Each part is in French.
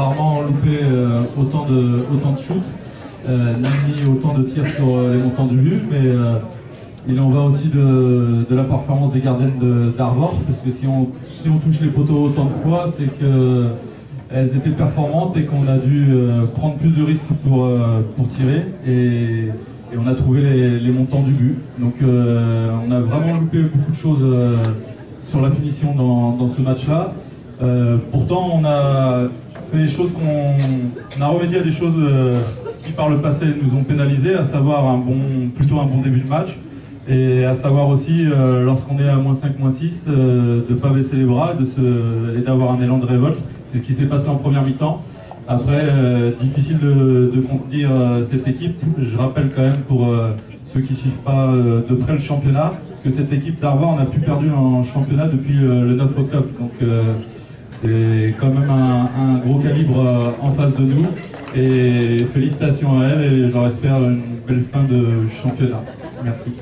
rarement loupé autant de shoots, ni autant de tirs sur les montants du but, mais il en va aussi de la performance des gardiennes d'Arvor, parce que si on touche les poteaux autant de fois, c'est qu'elles étaient performantes et qu'on a dû prendre plus de risques pour tirer, et on a trouvé les montants du but. Donc on a vraiment loupé beaucoup de choses sur la finition dans ce match-là. Pourtant, on a fait les choses on a remédié à des choses qui par le passé nous ont pénalisés, à savoir plutôt un bon début de match, et à savoir aussi, lorsqu'on est à -5, -6, de ne pas baisser les bras et d'avoir un élan de révolte. C'est ce qui s'est passé en première mi-temps. Après, difficile de contenir cette équipe. Je rappelle quand même pour ceux qui ne suivent pas de près le championnat, que cette équipe d'Arvor n'a plus perdu en championnat depuis le 9 octobre. Donc c'est quand même un gros calibre en face de nous. Et félicitations à elle, et je leur espère une belle fin de championnat. Merci.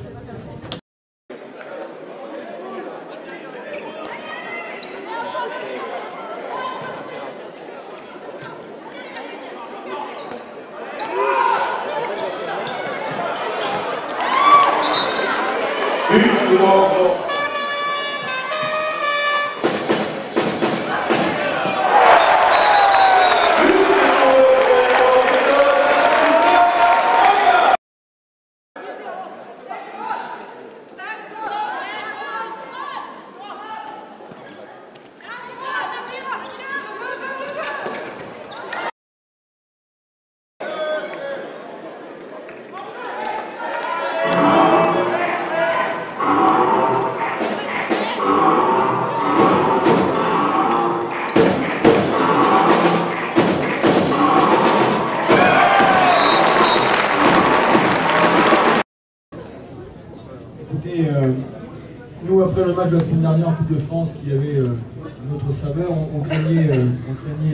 Nous, après le match de la semaine dernière en Coupe de France, qui avait une autre saveur, on craignait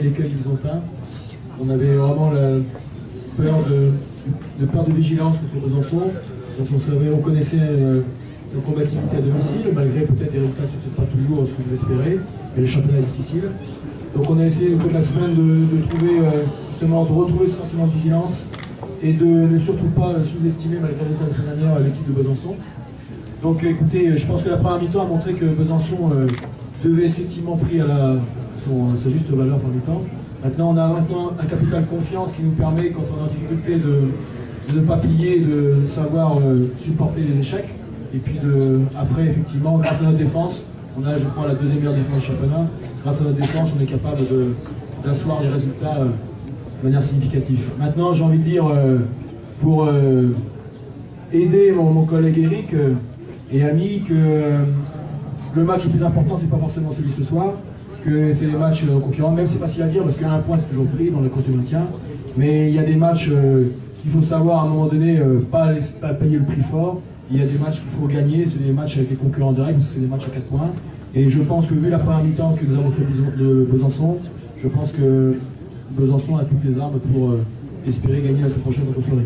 l'écueil byzantin. On avait vraiment la peur de vigilance contre Besançon. Donc on connaissait sa combativité à domicile, malgré peut-être des résultats qui ne sont peut-être pas toujours ce que vous espérez, mais le championnat est difficile. Donc on a essayé toute la semaine de trouver, justement, de retrouver ce sentiment de vigilance et de ne surtout pas sous-estimer, malgré les résultats de la semaine dernière, l'équipe de Besançon. Donc écoutez, je pense que la première mi-temps a montré que Besançon devait être effectivement pris à sa juste valeur par mi-temps. Maintenant, on a un capital confiance qui nous permet, quand on est en difficulté, de ne pas plier, de savoir supporter les échecs. Et puis après, effectivement, grâce à notre défense, on a, je crois, la deuxième meilleure défense du championnat. Grâce à notre défense, on est capable d'asseoir les résultats de manière significative. Maintenant, j'ai envie de dire, pour aider mon collègue Eric et ami, que le match le plus important, c'est pas forcément celui ce soir, que c'est les matchs concurrents, même si c'est facile à dire, parce qu'un point c'est toujours pris dans la course du maintien, mais il y a des matchs qu'il faut savoir à un moment donné, pas payer le prix fort. Il y a des matchs qu'il faut gagner, c'est des matchs avec les concurrents directs, parce que c'est des matchs à 4 points. Et je pense que vu la première mi-temps que nous avons fait de Besançon, je pense que Besançon a toutes les armes pour espérer gagner la semaine prochaine contre Fleury.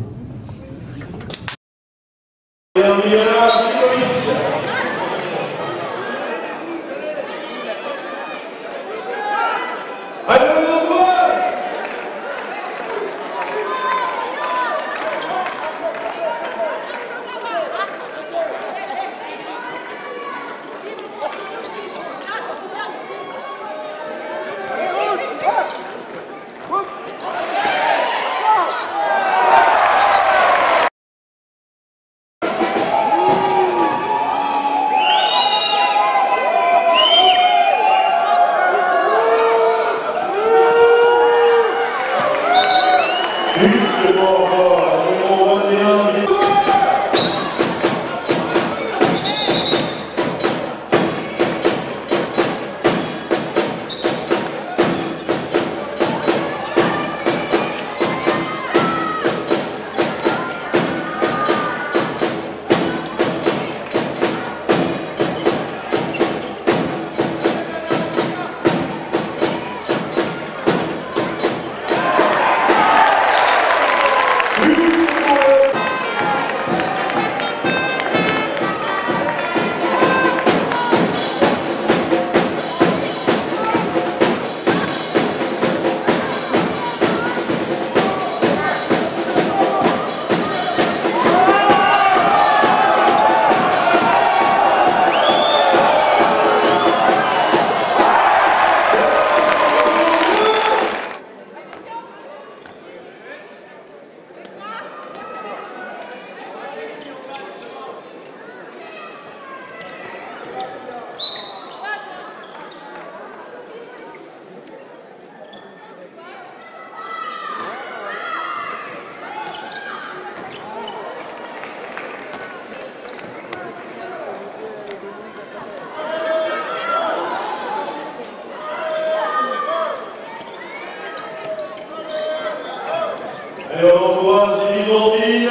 Allez, on encourage les Byzantines.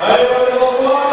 Allez, on les encourage.